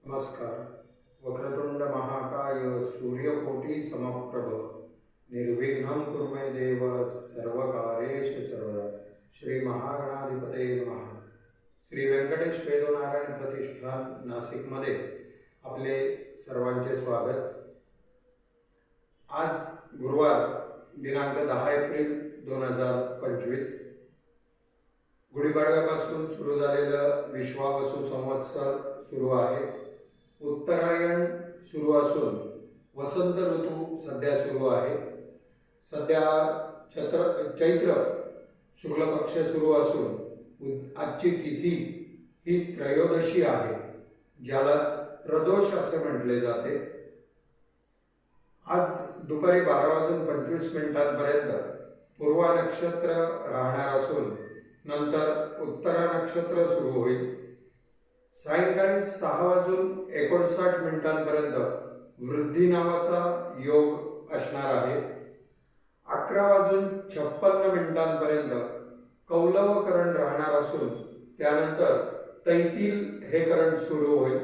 नमस्कार. वक्रतुंड महाकाय सूर्यकोटि समप्रभ निर्विघ्नं कुरु मे देव सर्वकार्येषु सर्वदा. श्री महागणाधिपतये नमः. श्री व्यंकटेश वेदनारायण प्रतिष्ठान नाशिकमध्ये आपले सर्वांचे स्वागत. आज गुरुवार दिनांक 10 एप्रिल 2025 गुढीपाडव्यापासून सुरू झालेलं विश्वावसु संवत्सर सुरू आहे. उत्तरायण सुरू असून वसंत ऋतू सध्या सुरू आहे. सध्या चैत्र शुक्ल पक्ष सुरू असून आजची तिथी ही त्रयोदशी आहे, ज्यालाच प्रदोष असे म्हटले जाते. आज दुपारी 12:25 पूर्वा नक्षत्र राहणार असून नंतर उत्तरा नक्षत्र सुरू होईल. सायंकाळी 6:59 वृद्धी नावाचा योग असणार आहे. 11:56 कौलव करण राहणार असून त्यानंतर तैतील हे करण सुरू होईल.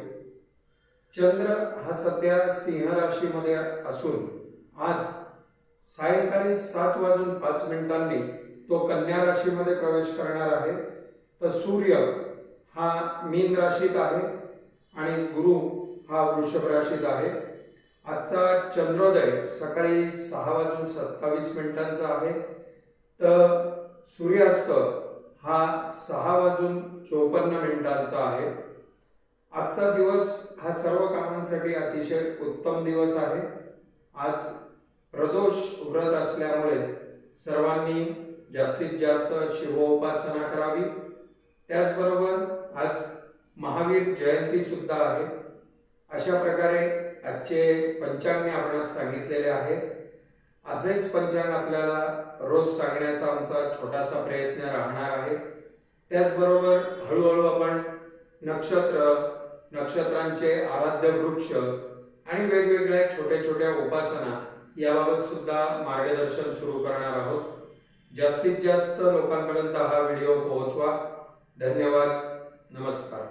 चंद्र हा सध्या सिंह राशीमध्ये असून आज सायंकाळी 7:05 तो कन्या राशीमध्ये प्रवेश करणार आहे. तर सूर्य हा मीन राशीत आहे आणि गुरु हा वृषभ राशीत आहे. आजचा चंद्रोदय सकाळी 6:27 आहे. तर सूर्यास्त हा 6:54 आहे. आजचा दिवस हा सर्व कामांसाठी अतिशय उत्तम दिवस आहे. आज प्रदोष व्रत असल्यामुळे सर्वांनी जास्तीत जास्त शिवोपासना करावी. त्याचबरोबर आज महावीर जयंती सुद्धा आहे. अशा प्रकारे आजचे पंचांग आपणास सांगितलेले आहे. असेच पंचांग आपल्याला रोज सांगण्याचा आमचा छोटासा प्रयत्न राहणार आहे. त्याचबरोबर हळूहळू आपण नक्षत्रांचे आराध्य वृक्ष आणि वेगवेगळ्या छोट्या छोट्या उपासना याबाबत सुद्धा मार्गदर्शन सुरू करणार आहोत. जास्तीत जास्त लोकांपर्यंत हा व्हिडिओ पोहोचवा. धन्यवाद. नमस्कार.